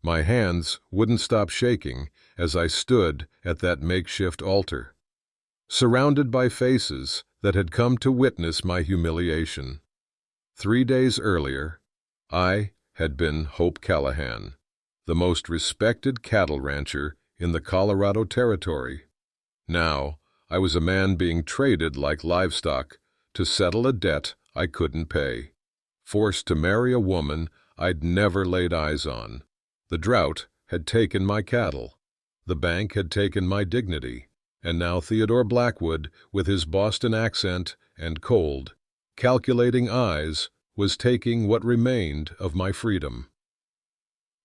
My hands wouldn't stop shaking as I stood at that makeshift altar, surrounded by faces that had come to witness my humiliation. 3 days earlier, I had been Hope Callahan, the most respected cattle rancher in the Colorado Territory. Now, I was a man being traded like livestock to settle a debt I couldn't pay, forced to marry a woman I'd never laid eyes on. The drought had taken my cattle, the bank had taken my dignity, and now Theodore Blackwood, with his Boston accent and cold, calculating eyes, was taking what remained of my freedom.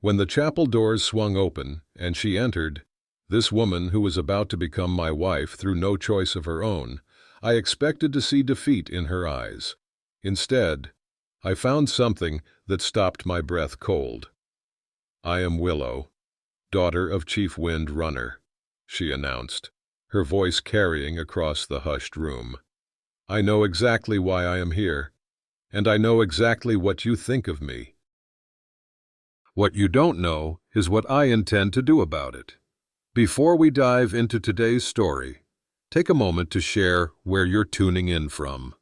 When the chapel doors swung open and she entered, this woman who was about to become my wife through no choice of her own, I expected to see defeat in her eyes. Instead, I found something that stopped my breath cold. "I am Willow, daughter of Chief Wind Runner," she announced, her voice carrying across the hushed room. "I know exactly why I am here, and I know exactly what you think of me. What you don't know is what I intend to do about it." Before we dive into today's story, take a moment to share where you're tuning in from.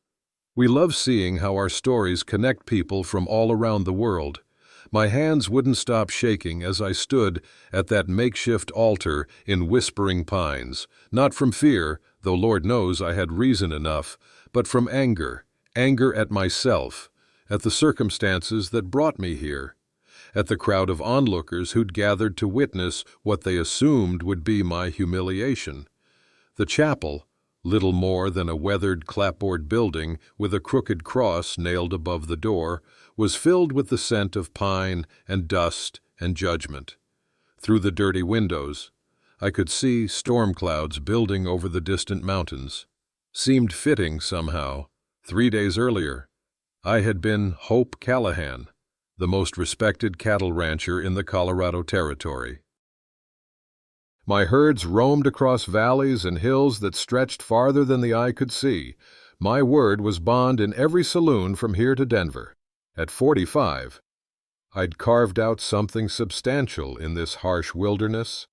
We love seeing how our stories connect people from all around the world. My hands wouldn't stop shaking as I stood at that makeshift altar in Whispering Pines, not from fear, though Lord knows I had reason enough, but from anger at myself, at the circumstances that brought me here, at the crowd of onlookers who'd gathered to witness what they assumed would be my humiliation. The chapel, little more than a weathered clapboard building with a crooked cross nailed above the door, was filled with the scent of pine and dust and judgment. Through the dirty windows, I could see storm clouds building over the distant mountains. Seemed fitting somehow. 3 days earlier, I had been Hope Callahan, the most respected cattle rancher in the Colorado Territory. My herds roamed across valleys and hills that stretched farther than the eye could see. My word was bond in every saloon from here to Denver. At 45, I'd carved out something substantial in this harsh wilderness,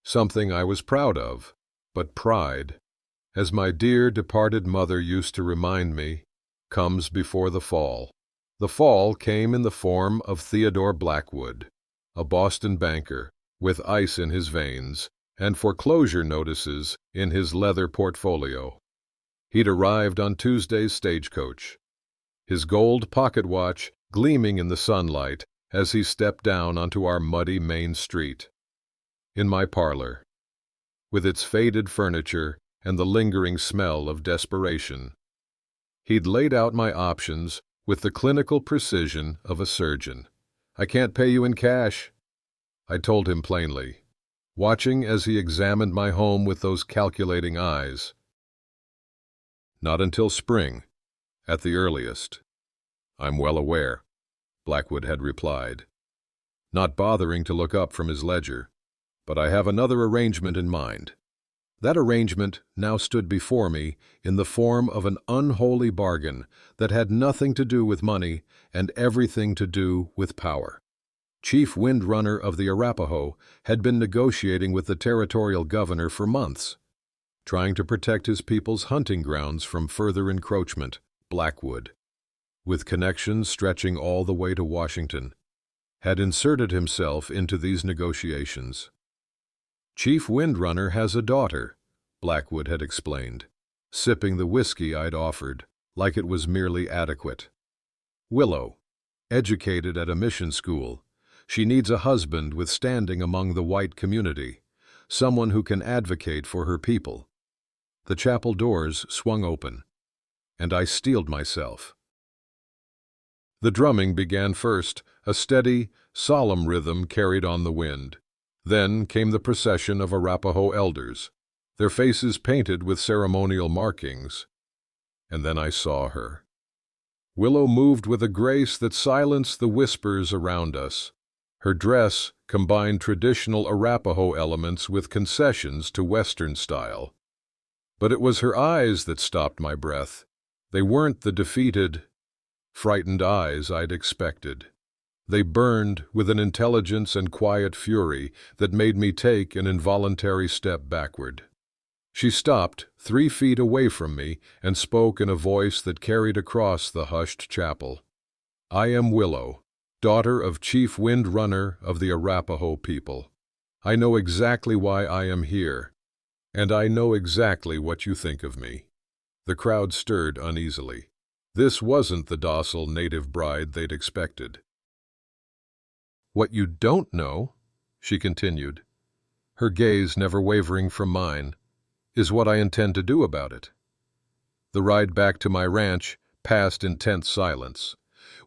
something I was proud of, but pride, as my dear departed mother used to remind me, comes before the fall. The fall came in the form of Theodore Blackwood, a Boston banker with ice in his veins and foreclosure notices in his leather portfolio. He'd arrived on Tuesday's stagecoach, his gold pocket watch gleaming in the sunlight as he stepped down onto our muddy main street. In my parlor, with its faded furniture and the lingering smell of desperation, he'd laid out my options with the clinical precision of a surgeon. "I can't pay you in cash," I told him plainly, watching as he examined my home with those calculating eyes. "Not until spring, at the earliest." "I'm well aware," Blackwood had replied, not bothering to look up from his ledger, "but I have another arrangement in mind." That arrangement now stood before me in the form of an unholy bargain that had nothing to do with money and everything to do with power. Chief Windrunner of the Arapaho had been negotiating with the territorial governor for months, trying to protect his people's hunting grounds from further encroachment. Blackwood, with connections stretching all the way to Washington, had inserted himself into these negotiations. "Chief Windrunner has a daughter," Blackwood had explained, sipping the whiskey I'd offered like it was merely adequate. "Willow, educated at a mission school, she needs a husband with standing among the white community, someone who can advocate for her people." The chapel doors swung open, and I steeled myself. The drumming began first, a steady, solemn rhythm carried on the wind. Then came the procession of Arapaho elders, their faces painted with ceremonial markings. And then I saw her. Willow moved with a grace that silenced the whispers around us. Her dress combined traditional Arapaho elements with concessions to Western style. But it was her eyes that stopped my breath. They weren't the defeated, frightened eyes I'd expected. They burned with an intelligence and quiet fury that made me take an involuntary step backward. She stopped 3 feet away from me and spoke in a voice that carried across the hushed chapel. "I am Willow, daughter of Chief Wind Runner of the Arapaho people. I know exactly why I am here, and I know exactly what you think of me." The crowd stirred uneasily. This wasn't the docile native bride they'd expected. "What you don't know," she continued, her gaze never wavering from mine, "is what I intend to do about it." The ride back to my ranch passed in tense silence.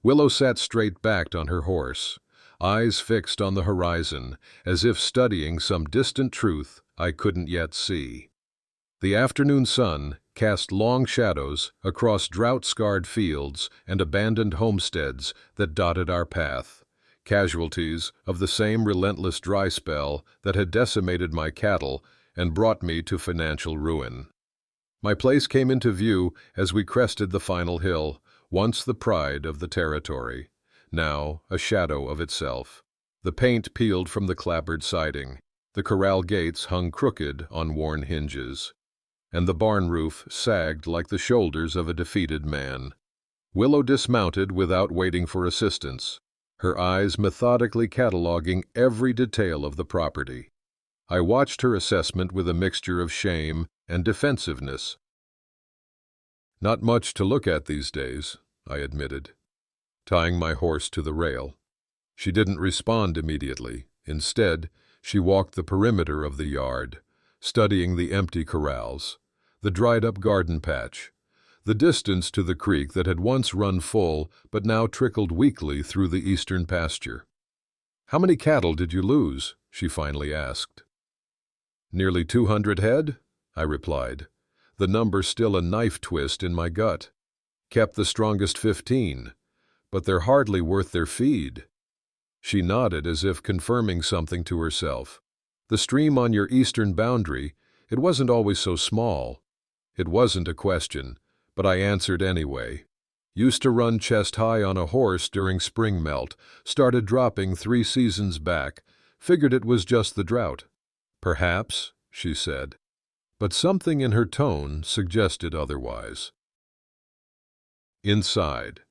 Willow sat straight-backed on her horse, eyes fixed on the horizon, as if studying some distant truth I couldn't yet see. The afternoon sun cast long shadows across drought-scarred fields and abandoned homesteads that dotted our path, casualties of the same relentless dry spell that had decimated my cattle and brought me to financial ruin. My place came into view as we crested the final hill, once the pride of the territory, now a shadow of itself. The paint peeled from the clapboard siding, the corral gates hung crooked on worn hinges, and the barn roof sagged like the shoulders of a defeated man. Willow dismounted without waiting for assistance, her eyes methodically cataloging every detail of the property. I watched her assessment with a mixture of shame and defensiveness. "Not much to look at these days," I admitted, tying my horse to the rail. She didn't respond immediately. Instead, she walked the perimeter of the yard, studying the empty corrals, the dried-up garden patch, the distance to the creek that had once run full but now trickled weakly through the eastern pasture. "How many cattle did you lose?" she finally asked. "Nearly 200 head," I replied, the number still a knife twist in my gut. "Kept the strongest 15, but they're hardly worth their feed." She nodded as if confirming something to herself. "The stream on your eastern boundary, it wasn't always so small." It wasn't a question, but I answered anyway. "Used to run chest high on a horse during spring melt, started dropping 3 seasons back, figured it was just the drought." "Perhaps," she said, but something in her tone suggested otherwise. Inside,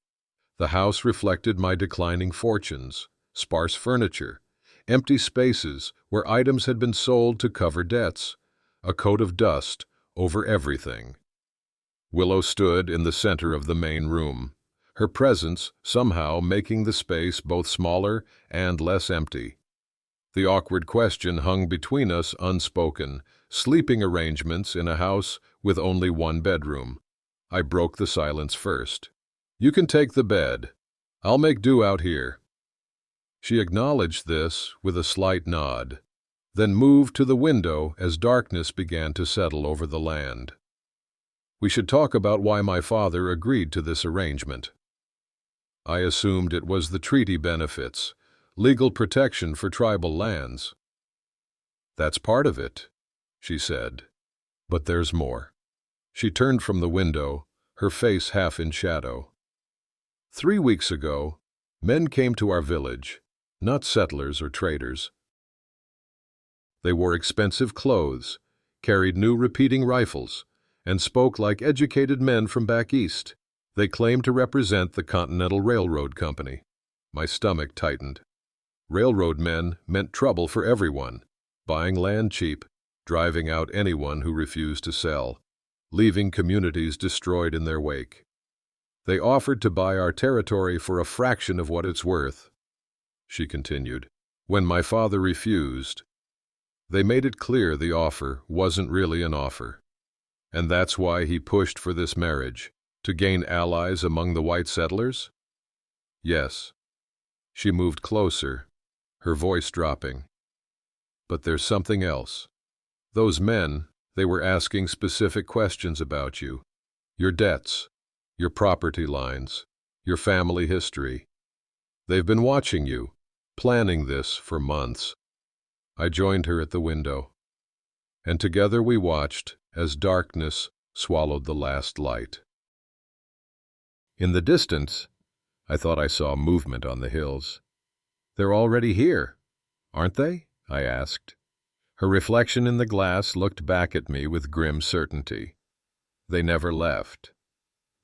the house reflected my declining fortunes, sparse furniture, empty spaces where items had been sold to cover debts, a coat of dust over everything. Willow stood in the center of the main room, her presence somehow making the space both smaller and less empty. The awkward question hung between us unspoken: sleeping arrangements in a house with only 1 bedroom. I broke the silence first. "You can take the bed. I'll make do out here." She acknowledged this with a slight nod, then moved to the window as darkness began to settle over the land. We should talk about why my father agreed to this arrangement. I assumed it was the treaty benefits, legal protection for tribal lands. "That's part of it," she said, "but there's more." She turned from the window, her face half in shadow. 3 weeks ago, men came to our village, not settlers or traders. They wore expensive clothes, carried new repeating rifles, and spoke like educated men from back east. They claimed to represent the Continental Railroad Company. My stomach tightened. Railroad men meant trouble for everyone, buying land cheap, driving out anyone who refused to sell, leaving communities destroyed in their wake. "They offered to buy our territory for a fraction of what it's worth," she continued. "When my father refused, they made it clear the offer wasn't really an offer. And that's why he pushed for this marriage, to gain allies among the white settlers?" "Yes." She moved closer, her voice dropping. "But there's something else. Those men, they were asking specific questions about you. Your debts, your property lines, your family history. They've been watching you, planning this for months." I joined her at the window, and together we watched as darkness swallowed the last light. In the distance, I thought I saw movement on the hills. They're already here, aren't they? I asked. Her reflection in the glass looked back at me with grim certainty. They never left.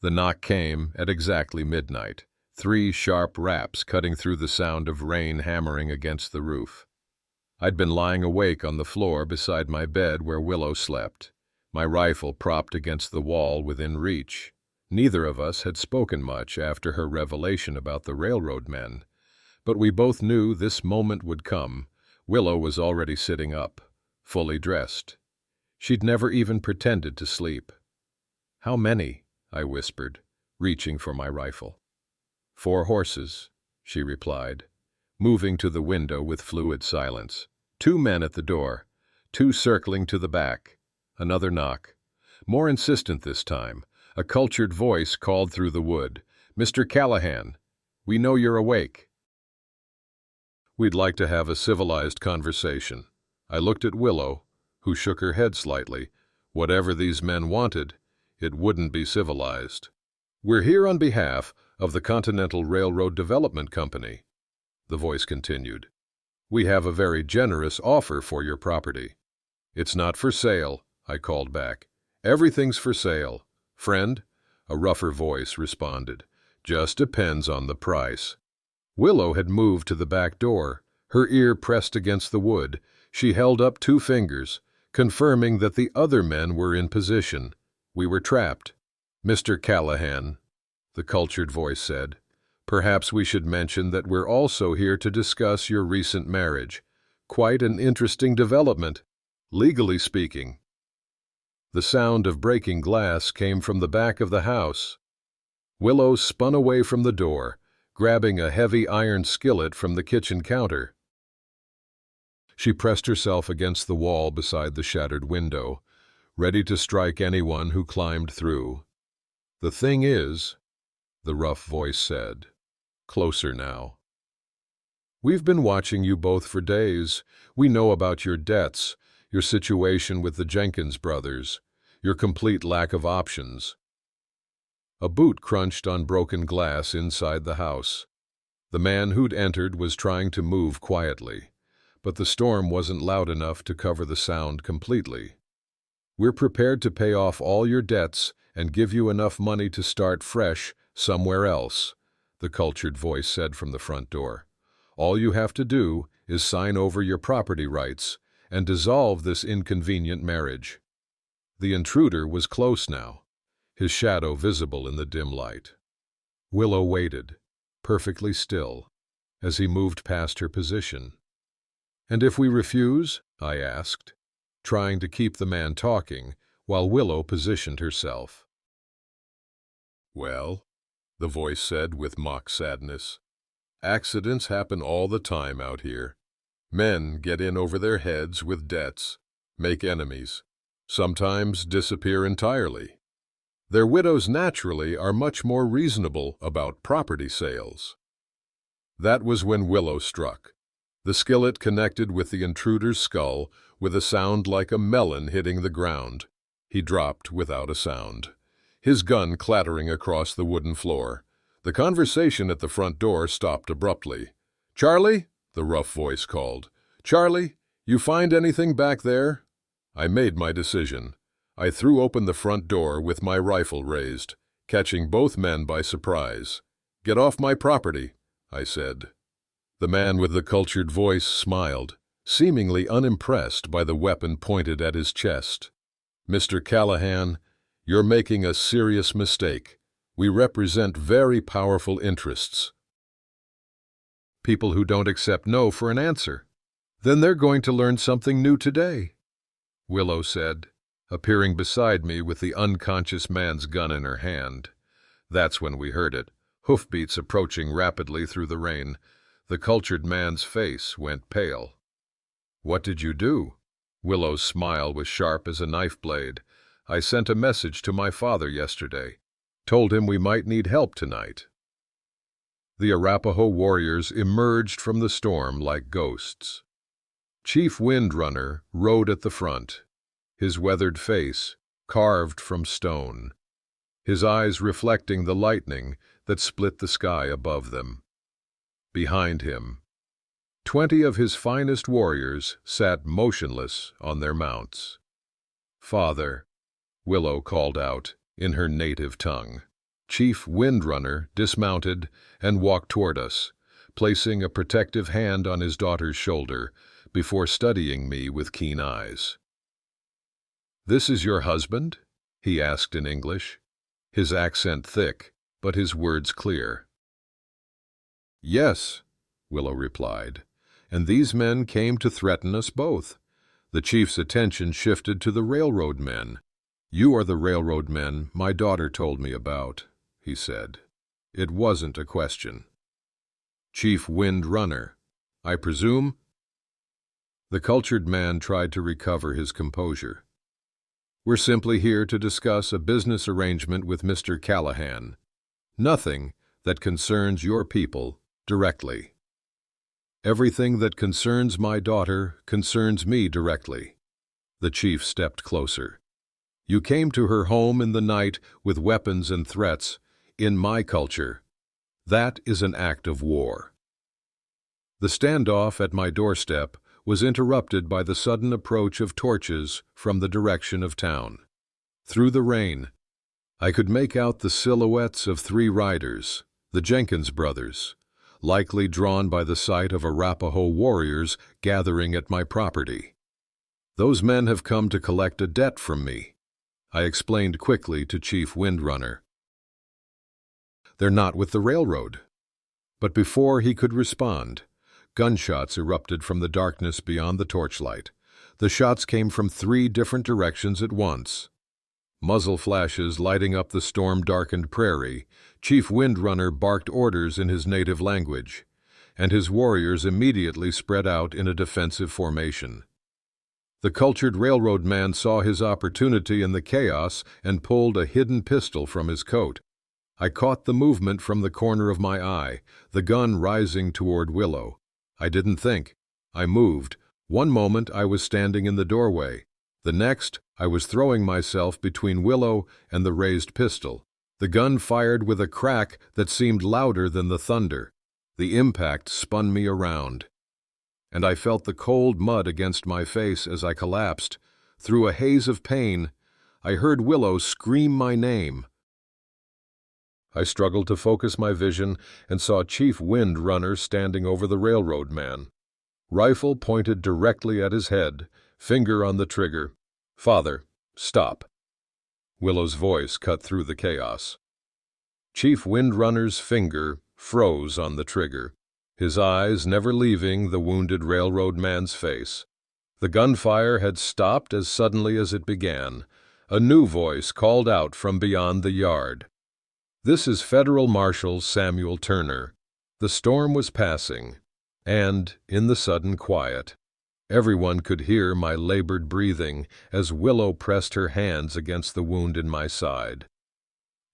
The knock came at exactly midnight, 3 sharp raps cutting through the sound of rain hammering against the roof. I'd been lying awake on the floor beside my bed where Willow slept, my rifle propped against the wall within reach. Neither of us had spoken much after her revelation about the railroad men, but we both knew this moment would come. Willow was already sitting up, fully dressed. She'd never even pretended to sleep. "How many?" I whispered, reaching for my rifle. "4 horses," she replied, moving to the window with fluid silence. 2 men at the door, 2 circling to the back. Another knock. More insistent this time. A cultured voice called through the wood. "Mr. Callahan, we know you're awake." "We'd like to have a civilized conversation." I looked at Willow, who shook her head slightly. Whatever these men wanted, it wouldn't be civilized. "We're here on behalf of the Continental Railroad Development Company," the voice continued. "We have a very generous offer for your property." "It's not for sale," I called back. "Everything's for sale, friend," a rougher voice responded. "Just depends on the price." Willow had moved to the back door, her ear pressed against the wood. She held up 2 fingers, confirming that the other men were in position. We were trapped. "Mr. Callahan," the cultured voice said, "perhaps we should mention that we're also here to discuss your recent marriage. Quite an interesting development, legally speaking." The sound of breaking glass came from the back of the house. Willow spun away from the door, grabbing a heavy iron skillet from the kitchen counter. She pressed herself against the wall beside the shattered window, ready to strike anyone who climbed through. "The thing is," the rough voice said, closer now, "we've been watching you both for days. We know about your debts, your situation with the Jenkins brothers, your complete lack of options." A boot crunched on broken glass inside the house. The man who'd entered was trying to move quietly, but the storm wasn't loud enough to cover the sound completely. "We're prepared to pay off all your debts and give you enough money to start fresh somewhere else," the cultured voice said from the front door. "All you have to do is sign over your property rights and dissolve this inconvenient marriage." The intruder was close now, his shadow visible in the dim light. Willow waited, perfectly still, as he moved past her position. "And if we refuse?" I asked, trying to keep the man talking while Willow positioned herself. "Well," the voice said with mock sadness, "accidents happen all the time out here. Men get in over their heads with debts, make enemies, sometimes disappear entirely. Their widows naturally are much more reasonable about property sales." That was when Willow struck. The skillet connected with the intruder's skull with a sound like a melon hitting the ground. He dropped without a sound, his gun clattering across the wooden floor. The conversation at the front door stopped abruptly. "Charlie?" the rough voice called. "Charlie, you find anything back there?" I made my decision. I threw open the front door with my rifle raised, catching both men by surprise. "Get off my property," I said. The man with the cultured voice smiled, seemingly unimpressed by the weapon pointed at his chest. "Mr. Callahan, you're making a serious mistake. We represent very powerful interests." "People who don't accept no for an answer. Then they're going to learn something new today," Willow said, appearing beside me with the unconscious man's gun in her hand. That's when we heard it, hoofbeats approaching rapidly through the rain. The cultured man's face went pale. "What did you do?" Willow's smile was sharp as a knife blade. "I sent a message to my father yesterday. Told him we might need help tonight." The Arapaho warriors emerged from the storm like ghosts. Chief Windrunner rode at the front, his weathered face carved from stone, his eyes reflecting the lightning that split the sky above them. Behind him, 20 of his finest warriors sat motionless on their mounts. "Father," Willow called out in her native tongue. Chief Windrunner dismounted and walked toward us, placing a protective hand on his daughter's shoulder before studying me with keen eyes. "This is your husband?" he asked in English, his accent thick, but his words clear. "Yes," Willow replied, "and these men came to threaten us both." The chief's attention shifted to the railroad men. "You are the railroad men my daughter told me about," he said. It wasn't a question. "Chief Windrunner, I presume?" The cultured man tried to recover his composure. "We're simply here to discuss a business arrangement with Mr. Callahan. Nothing that concerns your people directly. Everything that concerns my daughter concerns me directly." The chief stepped closer. "You came to her home in the night with weapons and threats. In my culture, that is an act of war." The standoff at my doorstep was interrupted by the sudden approach of torches from the direction of town. Through the rain, I could make out the silhouettes of 3 riders, the Jenkins brothers, likely drawn by the sight of Arapaho warriors gathering at my property. "Those men have come to collect a debt from me," I explained quickly to Chief Windrunner. "They're not with the railroad." But before he could respond, gunshots erupted from the darkness beyond the torchlight. The shots came from 3 different directions at once. Muzzle flashes lighting up the storm-darkened prairie, Chief Windrunner barked orders in his native language, and his warriors immediately spread out in a defensive formation. The cultured railroad man saw his opportunity in the chaos and pulled a hidden pistol from his coat. I caught the movement from the corner of my eye, the gun rising toward Willow. I didn't think. I moved. One moment I was standing in the doorway. The next, I was throwing myself between Willow and the raised pistol. The gun fired with a crack that seemed louder than the thunder. The impact spun me around, and I felt the cold mud against my face as I collapsed. Through a haze of pain, I heard Willow scream my name. I struggled to focus my vision and saw Chief Windrunner standing over the railroad man. Rifle pointed directly at his head, finger on the trigger. "Father, stop." Willow's voice cut through the chaos. Chief Windrunner's finger froze on the trigger, his eyes never leaving the wounded railroad man's face. The gunfire had stopped as suddenly as it began. A new voice called out from beyond the yard. "This is Federal Marshal Samuel Turner." The storm was passing, and, in the sudden quiet, everyone could hear my labored breathing as Willow pressed her hands against the wound in my side.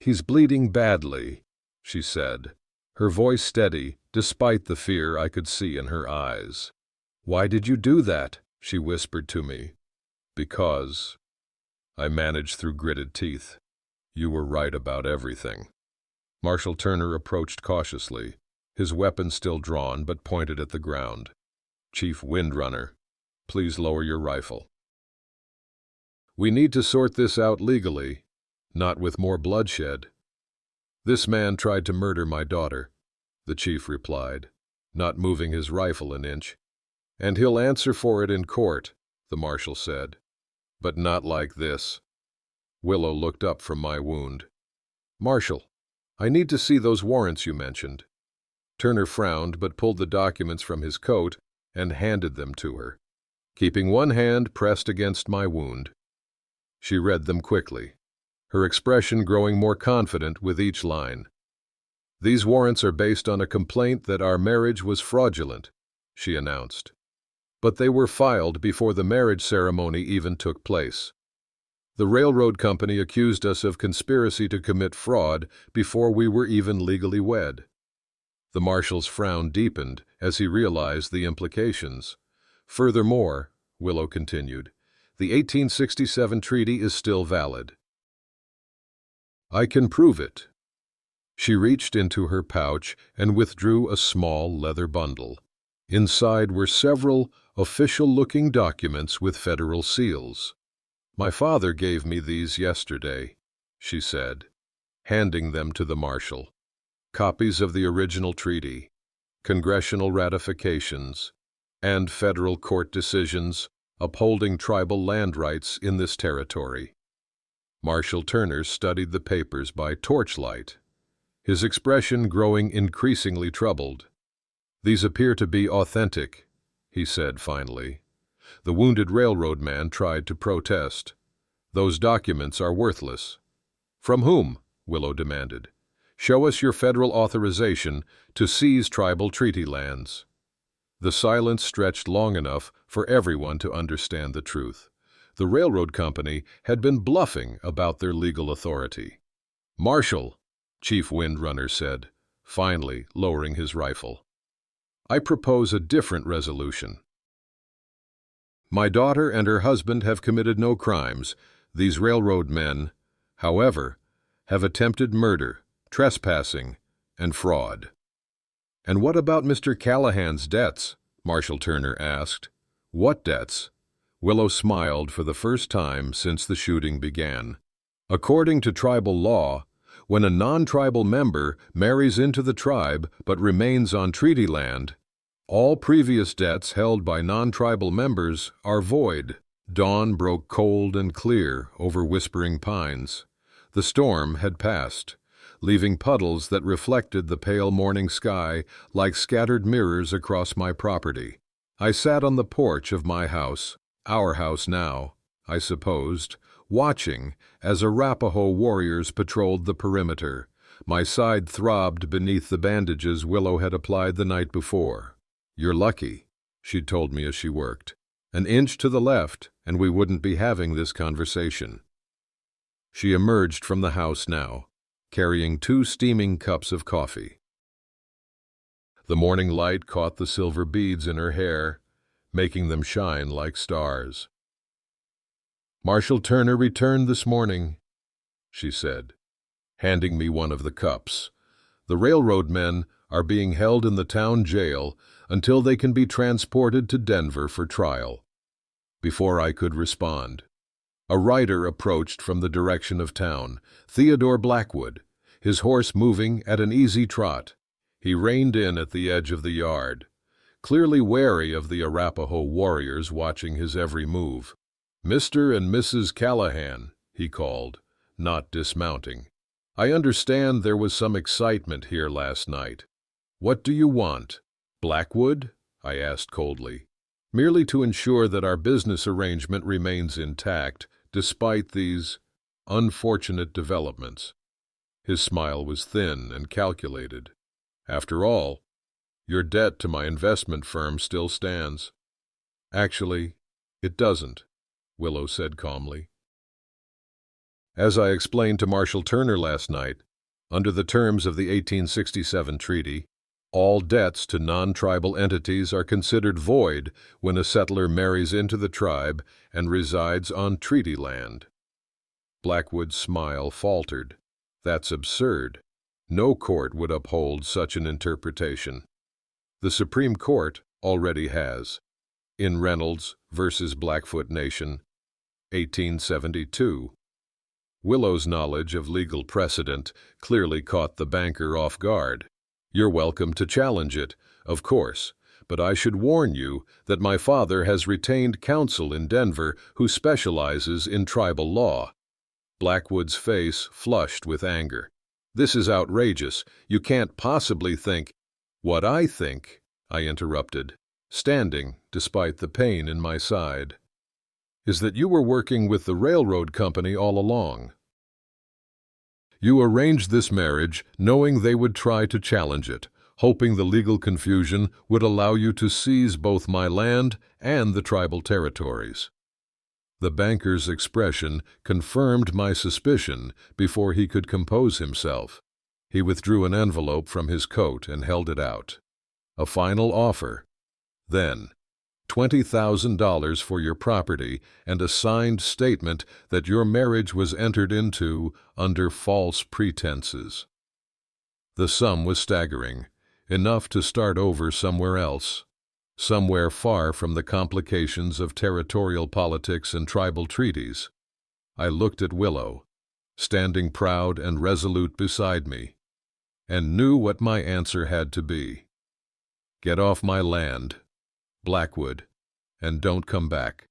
"He's bleeding badly," she said, her voice steady despite the fear I could see in her eyes. "Why did you do that?" she whispered to me. "Because," I managed through gritted teeth, "you were right about everything." Marshal Turner approached cautiously, his weapon still drawn but pointed at the ground. "Chief Windrunner, please lower your rifle. We need to sort this out legally, not with more bloodshed." "This man tried to murder my daughter," the chief replied, not moving his rifle an inch. "And he'll answer for it in court," the marshal said. "But not like this." Willow looked up from my wound. "Marshal, I need to see those warrants you mentioned." Turner frowned but pulled the documents from his coat and handed them to her, keeping one hand pressed against my wound. She read them quickly, her expression growing more confident with each line. "These warrants are based on a complaint that our marriage was fraudulent," she announced. "But they were filed before the marriage ceremony even took place. The railroad company accused us of conspiracy to commit fraud before we were even legally wed." The marshal's frown deepened as he realized the implications. "Furthermore," Willow continued, "the 1867 treaty is still valid." "I can prove it." She reached into her pouch and withdrew a small leather bundle. Inside were several official-looking documents with federal seals. "My father gave me these yesterday," she said, handing them to the marshal. "Copies of the original treaty, congressional ratifications, and federal court decisions upholding tribal land rights in this territory." Marshal Turner studied the papers by torchlight, his expression growing increasingly troubled. "These appear to be authentic," he said finally. The wounded railroad man tried to protest. "Those documents are worthless." "From whom?" Willow demanded. "Show us your federal authorization to seize tribal treaty lands." The silence stretched long enough for everyone to understand the truth. The railroad company had been bluffing about their legal authority. "Marshal," Chief Windrunner said, finally lowering his rifle, "I propose a different resolution. My daughter and her husband have committed no crimes. These railroad men, however, have attempted murder, trespassing, and fraud." "And what about Mr. Callahan's debts?" Marshal Turner asked. "What debts?" Willow smiled for the first time since the shooting began. "According to tribal law, when a non-tribal member marries into the tribe but remains on treaty land, all previous debts held by non-tribal members are void." Dawn broke cold and clear over Whispering Pines. The storm had passed, leaving puddles that reflected the pale morning sky like scattered mirrors across my property. I sat on the porch of my house, our house now, I supposed, watching as Arapaho warriors patrolled the perimeter. My side throbbed beneath the bandages Willow had applied the night before. "You're lucky," she'd told me as she worked. "An inch to the left, and we wouldn't be having this conversation." She emerged from the house now, carrying 2 steaming cups of coffee. The morning light caught the silver beads in her hair, making them shine like stars. "Marshal Turner returned this morning," she said, handing me one of the cups. "The railroad men are being held in the town jail until they can be transported to Denver for trial." Before I could respond, a rider approached from the direction of town, Theodore Blackwood, his horse moving at an easy trot. He reined in at the edge of the yard, clearly wary of the Arapaho warriors watching his every move. "Mr. and Mrs. Callahan," he called, not dismounting. "I understand there was some excitement here last night. What do you want?" "Blackwood?" I asked coldly. "Merely to ensure that our business arrangement remains intact, despite these unfortunate developments." His smile was thin and calculated. "After all, your debt to my investment firm still stands." "Actually, it doesn't," Willow said calmly. "As I explained to Marshal Turner last night, under the terms of the 1867 treaty, all debts to non-tribal entities are considered void when a settler marries into the tribe and resides on treaty land." Blackwood's smile faltered. "That's absurd. No court would uphold such an interpretation." "The Supreme Court already has. In Reynolds versus Blackfoot Nation, 1872. Willow's knowledge of legal precedent clearly caught the banker off guard. "You're welcome to challenge it, of course, but I should warn you that my father has retained counsel in Denver who specializes in tribal law." Blackwood's face flushed with anger. "This is outrageous. You can't possibly think—" "What I think," I interrupted, standing despite the pain in my side, "is that you were working with the railroad company all along. You arranged this marriage knowing they would try to challenge it, hoping the legal confusion would allow you to seize both my land and the tribal territories." The banker's expression confirmed my suspicion before he could compose himself. He withdrew an envelope from his coat and held it out. "A final offer. Then, $20,000 for your property and a signed statement that your marriage was entered into under false pretenses." The sum was staggering, enough to start over somewhere else. somewhere far from the complications of territorial politics and tribal treaties. I looked at Willow, standing proud and resolute beside me, and knew what my answer had to be. Get off my land, Blackwood, and don't come back.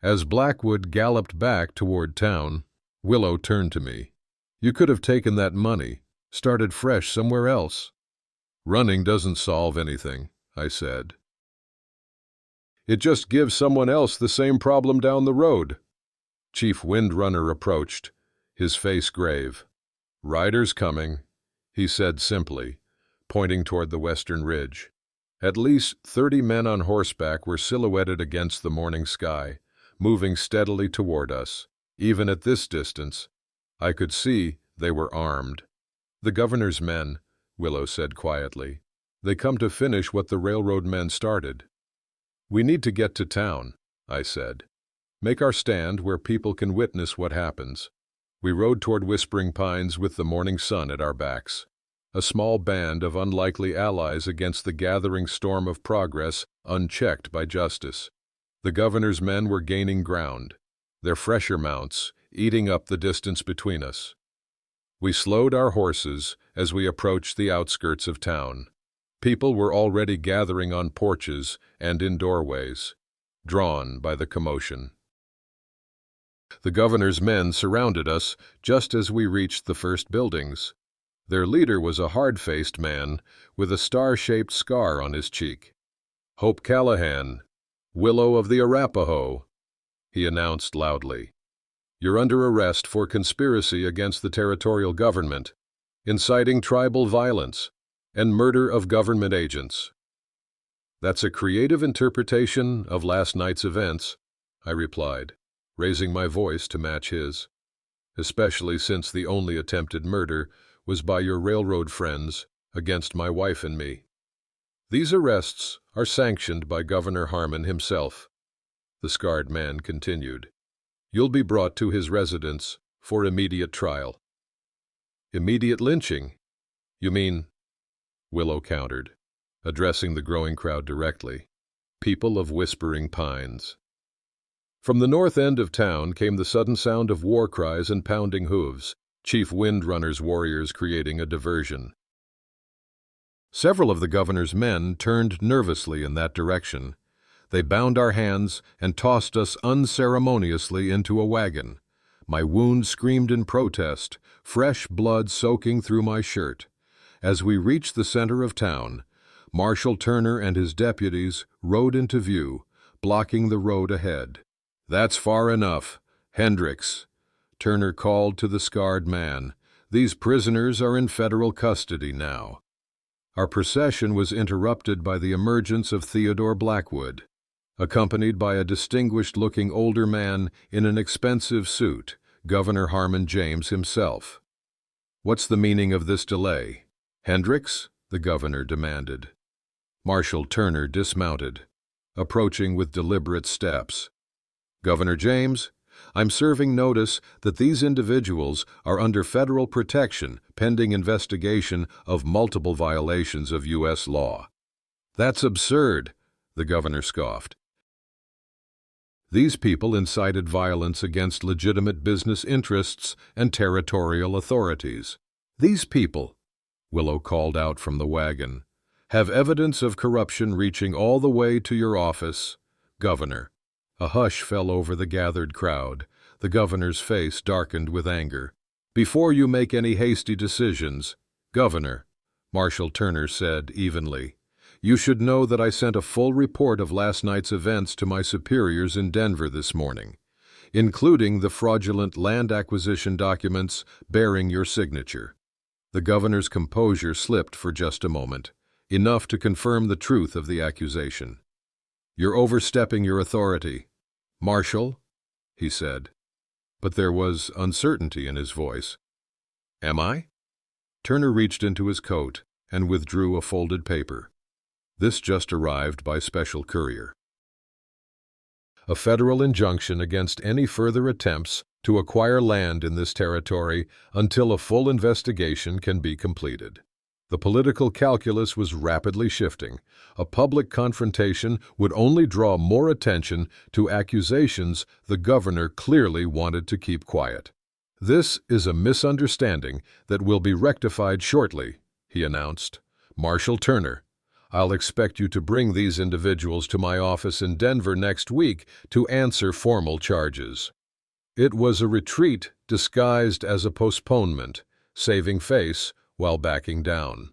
As Blackwood galloped back toward town, Willow turned to me. You could have taken that money, started fresh somewhere else. Running doesn't solve anything, I said. It just gives someone else the same problem down the road. Chief Windrunner approached, his face grave. Riders coming, he said simply, pointing toward the western ridge. At least 30 men on horseback were silhouetted against the morning sky, moving steadily toward us. Even at this distance, I could see they were armed. The governor's men, Willow said quietly. They come to finish what the railroad men started. We need to get to town, I said. Make our stand where people can witness what happens. We rode toward Whispering Pines with the morning sun at our backs, a small band of unlikely allies against the gathering storm of progress unchecked by justice. The governor's men were gaining ground, their fresher mounts eating up the distance between us. We slowed our horses as we approached the outskirts of town. People were already gathering on porches and in doorways, drawn by the commotion. The governor's men surrounded us just as we reached the first buildings. Their leader was a hard-faced man with a star-shaped scar on his cheek. Hope Callahan, Willow of the Arapaho, he announced loudly. You're under arrest for conspiracy against the territorial government, inciting tribal violence, and murder of government agents. That's a creative interpretation of last night's events, I replied, raising my voice to match his, especially since the only attempted murder was by your railroad friends against my wife and me. These arrests are sanctioned by Governor Harmon himself, the scarred man continued. You'll be brought to his residence for immediate trial. Immediate lynching? You mean? Willow countered, addressing the growing crowd directly. People of Whispering Pines. From the north end of town came the sudden sound of war cries and pounding hooves, Chief Windrunner's warriors creating a diversion. Several of the governor's men turned nervously in that direction. They bound our hands and tossed us unceremoniously into a wagon. My wound screamed in protest, fresh blood soaking through my shirt. As we reached the center of town, Marshal Turner and his deputies rode into view, blocking the road ahead. That's far enough, Hendricks, Turner called to the scarred man. These prisoners are in federal custody now. Our procession was interrupted by the emergence of Theodore Blackwood, accompanied by a distinguished-looking older man in an expensive suit, Governor Harmon James himself. What's the meaning of this delay? Hendricks? The governor demanded. Marshal Turner dismounted, approaching with deliberate steps. Governor James, I'm serving notice that these individuals are under federal protection pending investigation of multiple violations of U.S. law. That's absurd, the governor scoffed. These people incited violence against legitimate business interests and territorial authorities. These people, Willow called out from the wagon, have evidence of corruption reaching all the way to your office, Governor. A hush fell over the gathered crowd. The governor's face darkened with anger. Before you make any hasty decisions, Governor, Marshal Turner said evenly, you should know that I sent a full report of last night's events to my superiors in Denver this morning, including the fraudulent land acquisition documents bearing your signature. The governor's composure slipped for just a moment, enough to confirm the truth of the accusation. You're overstepping your authority, Marshal, he said, but there was uncertainty in his voice. Am I? Turner reached into his coat and withdrew a folded paper. This just arrived by special courier. A federal injunction against any further attempts to acquire land in this territory until a full investigation can be completed. The political calculus was rapidly shifting. A public confrontation would only draw more attention to accusations the governor clearly wanted to keep quiet. "This is a misunderstanding that will be rectified shortly," he announced. "Marshal Turner, I'll expect you to bring these individuals to my office in Denver next week to answer formal charges." It was a retreat disguised as a postponement, saving face while backing down.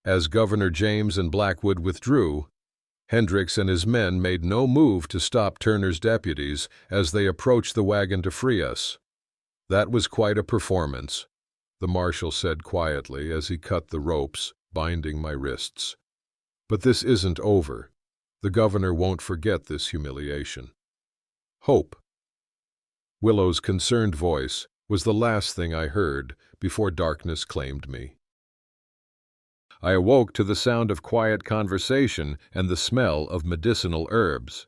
As Governor James and Blackwood withdrew, Hendricks and his men made no move to stop Turner's deputies as they approached the wagon to free us. "That was quite a performance," the marshal said quietly as he cut the ropes binding my wrists. "But this isn't over. The governor won't forget this humiliation." Hope. Willow's concerned voice was the last thing I heard before darkness claimed me. I awoke to the sound of quiet conversation and the smell of medicinal herbs.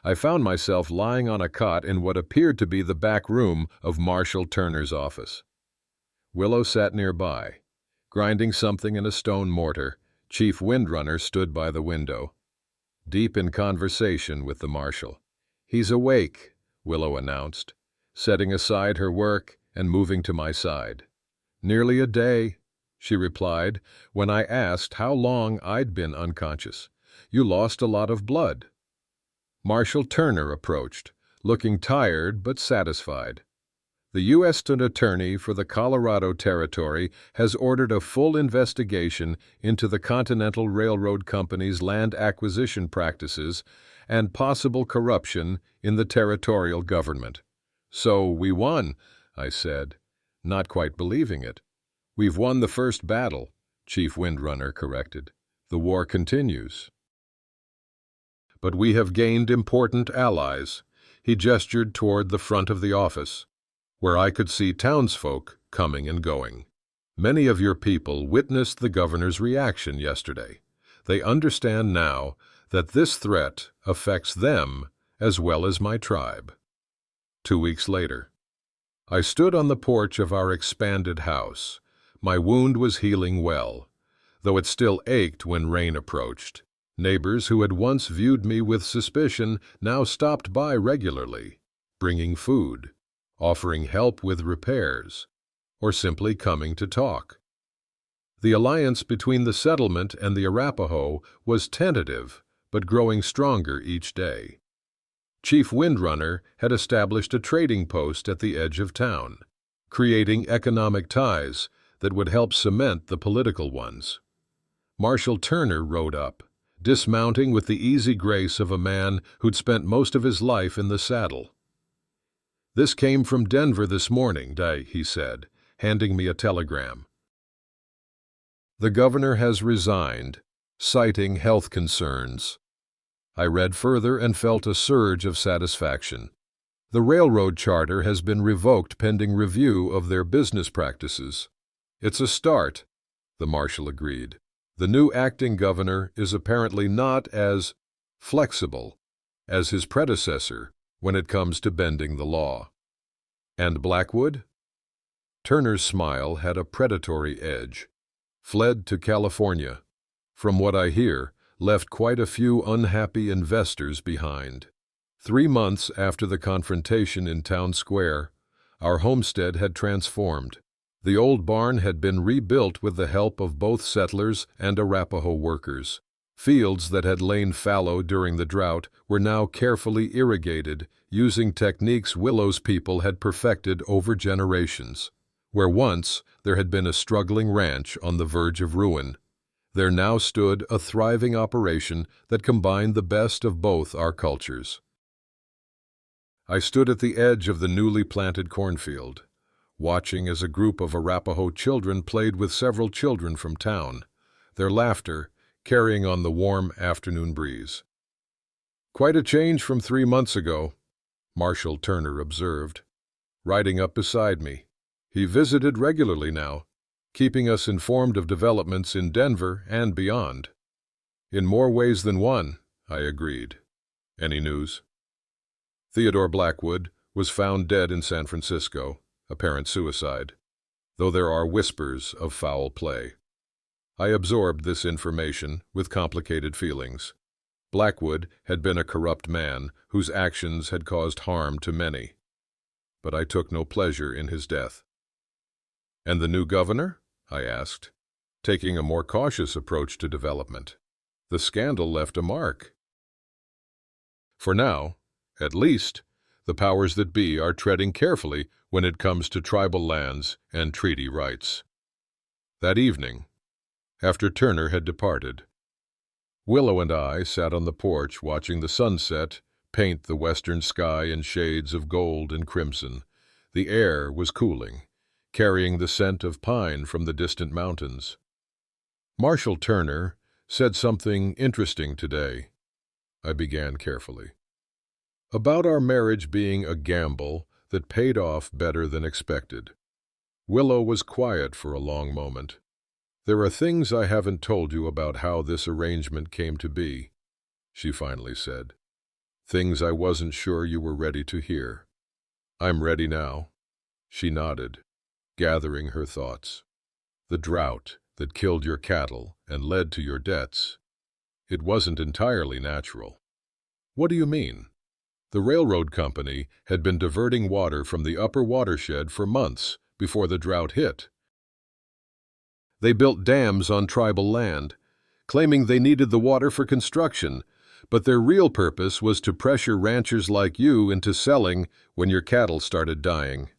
I found myself lying on a cot in what appeared to be the back room of Marshal Turner's office. Willow sat nearby, grinding something in a stone mortar. Chief Windrunner stood by the window, deep in conversation with the marshal. "He's awake," Willow announced, setting aside her work and moving to my side. "Nearly a day," she replied when I asked how long I'd been unconscious. "You lost a lot of blood." Marshal Turner approached, looking tired but satisfied. "The U.S. Attorney for the Colorado Territory has ordered a full investigation into the Continental Railroad Company's land acquisition practices and possible corruption in the territorial government." "So we won," I said, not quite believing it. "We've won the first battle," Chief Windrunner corrected. "The war continues." "But we have gained important allies." He gestured toward the front of the office, where I could see townsfolk coming and going. "Many of your people witnessed the governor's reaction yesterday. They understand now that this threat affects them as well as my tribe." 2 weeks later, I stood on the porch of our expanded house. My wound was healing well, though it still ached when rain approached. Neighbors who had once viewed me with suspicion now stopped by regularly, bringing food, offering help with repairs, or simply coming to talk. The alliance between the settlement and the Arapaho was tentative, but growing stronger each day. Chief Windrunner had established a trading post at the edge of town, creating economic ties that would help cement the political ones. Marshal Turner rode up, dismounting with the easy grace of a man who'd spent most of his life in the saddle. "This came from Denver this morning," he said, handing me a telegram. "The governor has resigned, citing health concerns." I read further and felt a surge of satisfaction. The railroad charter has been revoked pending review of their business practices. "It's a start," the marshal agreed. "The new acting governor is apparently not as flexible as his predecessor when it comes to bending the law." "And Blackwood?" Turner's smile had a predatory edge. "Fled to California. From what I hear, left quite a few unhappy investors behind." 3 months after the confrontation in Town Square, our homestead had transformed. The old barn had been rebuilt with the help of both settlers and Arapaho workers. Fields that had lain fallow during the drought were now carefully irrigated, using techniques Willow's people had perfected over generations. Where once there had been a struggling ranch on the verge of ruin, there now stood a thriving operation that combined the best of both our cultures. I stood at the edge of the newly planted cornfield, watching as a group of Arapaho children played with several children from town, their laughter carrying on the warm afternoon breeze. "Quite a change from 3 months ago," Marshal Turner observed, riding up beside me. He visited regularly now, keeping us informed of developments in Denver and beyond. "In more ways than one," I agreed. "Any news?" Theodore Blackwood was found dead in San Francisco, apparent suicide, though there are whispers of foul play. I absorbed this information with complicated feelings. Blackwood had been a corrupt man whose actions had caused harm to many. But I took no pleasure in his death. "And the new governor?" I asked, taking a more cautious approach to development. The scandal left a mark. For now, at least, the powers that be are treading carefully when it comes to tribal lands and treaty rights. That evening, after Turner had departed, Willow and I sat on the porch watching the sunset paint the western sky in shades of gold and crimson. The air was cooling, carrying the scent of pine from the distant mountains. "Marshal Turner said something interesting today," I began carefully, "about our marriage being a gamble that paid off better than expected." Willow was quiet for a long moment. "There are things I haven't told you about how this arrangement came to be," she finally said. "Things I wasn't sure you were ready to hear." "I'm ready now." She nodded, gathering her thoughts. "The drought that killed your cattle and led to your debts, it wasn't entirely natural." "What do you mean?" "The railroad company had been diverting water from the upper watershed for months before the drought hit. They built dams on tribal land, claiming they needed the water for construction, but their real purpose was to pressure ranchers like you into selling when your cattle started dying."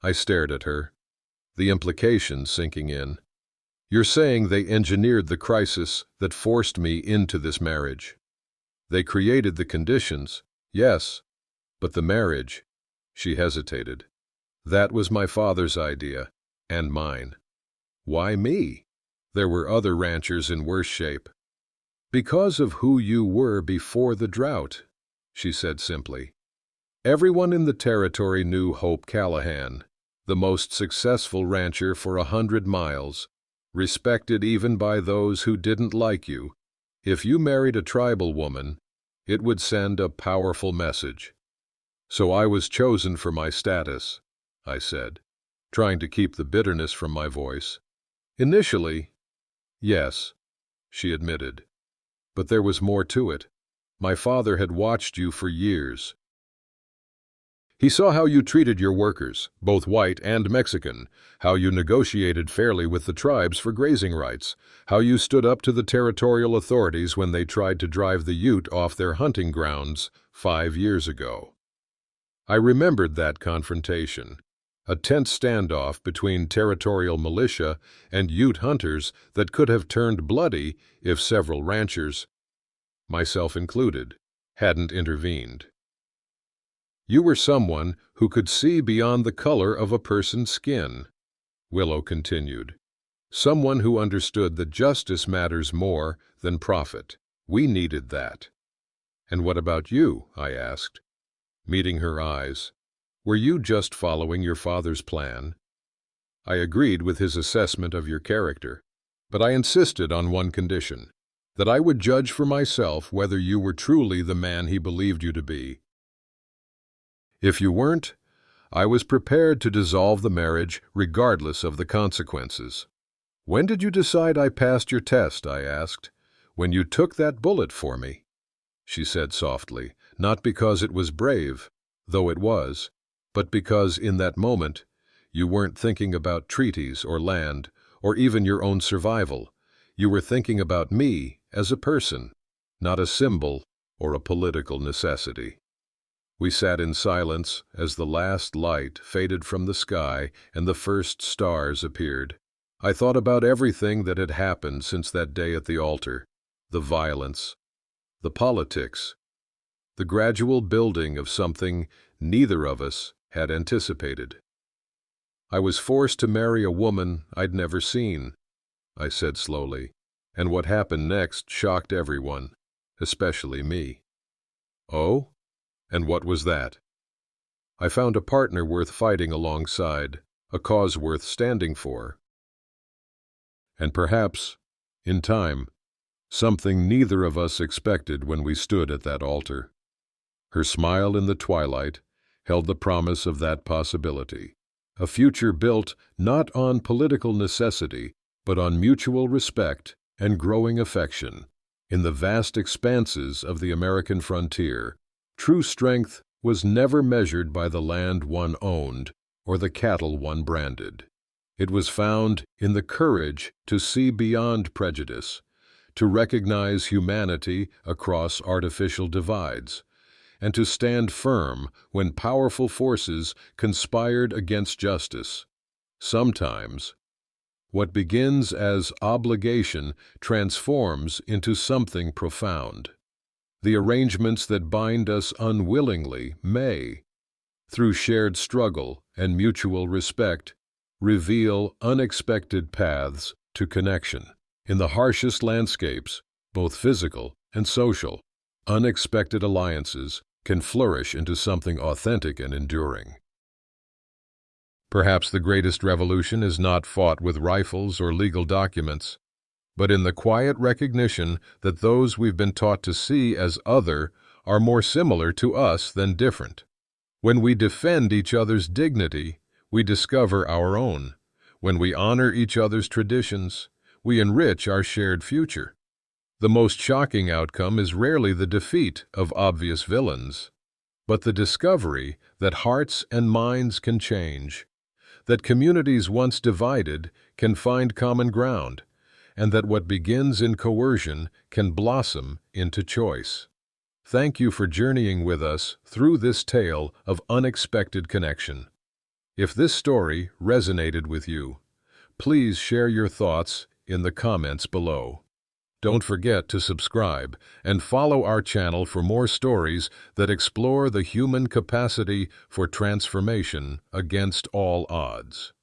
I stared at her, the implications sinking in. "You're saying they engineered the crisis that forced me into this marriage?" "They created the conditions, yes, but the marriage," she hesitated, "that was my father's idea, and mine." "Why me? There were other ranchers in worse shape." "Because of who you were before the drought," she said simply. "Everyone in the territory knew Hope Callahan, the most successful rancher for 100 miles, respected even by those who didn't like you. If you married a tribal woman, it would send a powerful message. So I was chosen for my status," I said, trying to keep the bitterness from my voice. "Initially, yes," she admitted. "But there was more to it. My father had watched you for years. He saw how you treated your workers, both white and Mexican, how you negotiated fairly with the tribes for grazing rights, how you stood up to the territorial authorities when they tried to drive the Ute off their hunting grounds 5 years ago." I remembered that confrontation, a tense standoff between territorial militia and Ute hunters that could have turned bloody if several ranchers, myself included, hadn't intervened. "You were someone who could see beyond the color of a person's skin," Willow continued. "Someone who understood that justice matters more than profit. We needed that." "And what about you?" I asked, meeting her eyes. "Were you just following your father's plan?" I agreed with his assessment of your character, but I insisted on one condition, that I would judge for myself whether you were truly the man he believed you to be. If you weren't, I was prepared to dissolve the marriage regardless of the consequences. "When did you decide I passed your test?" I asked. "When you took that bullet for me," she said softly, "not because it was brave, though it was, but because in that moment you weren't thinking about treaties or land or even your own survival. You were thinking about me as a person, not a symbol or a political necessity." We sat in silence as the last light faded from the sky and the first stars appeared. I thought about everything that had happened since that day at the altar, the violence, the politics, the gradual building of something neither of us had anticipated. "I was forced to marry a woman I'd never seen," I said slowly, "and what happened next shocked everyone, especially me." "Oh? And what was that?" "I found a partner worth fighting alongside, a cause worth standing for. And perhaps, in time, something neither of us expected when we stood at that altar." Her smile in the twilight held the promise of that possibility, a future built not on political necessity, but on mutual respect and growing affection. In the vast expanses of the American frontier, true strength was never measured by the land one owned or the cattle one branded. It was found in the courage to see beyond prejudice, to recognize humanity across artificial divides, and to stand firm when powerful forces conspired against justice. Sometimes, what begins as obligation transforms into something profound. The arrangements that bind us unwillingly may, through shared struggle and mutual respect, reveal unexpected paths to connection. In the harshest landscapes, both physical and social, unexpected alliances can flourish into something authentic and enduring. Perhaps the greatest revolution is not fought with rifles or legal documents, but in the quiet recognition that those we've been taught to see as other are more similar to us than different. When we defend each other's dignity, we discover our own. When we honor each other's traditions, we enrich our shared future. The most shocking outcome is rarely the defeat of obvious villains, but the discovery that hearts and minds can change, that communities once divided can find common ground, and that what begins in coercion can blossom into choice. Thank you for journeying with us through this tale of unexpected connection. If this story resonated with you, please share your thoughts in the comments below. Don't forget to subscribe and follow our channel for more stories that explore the human capacity for transformation against all odds.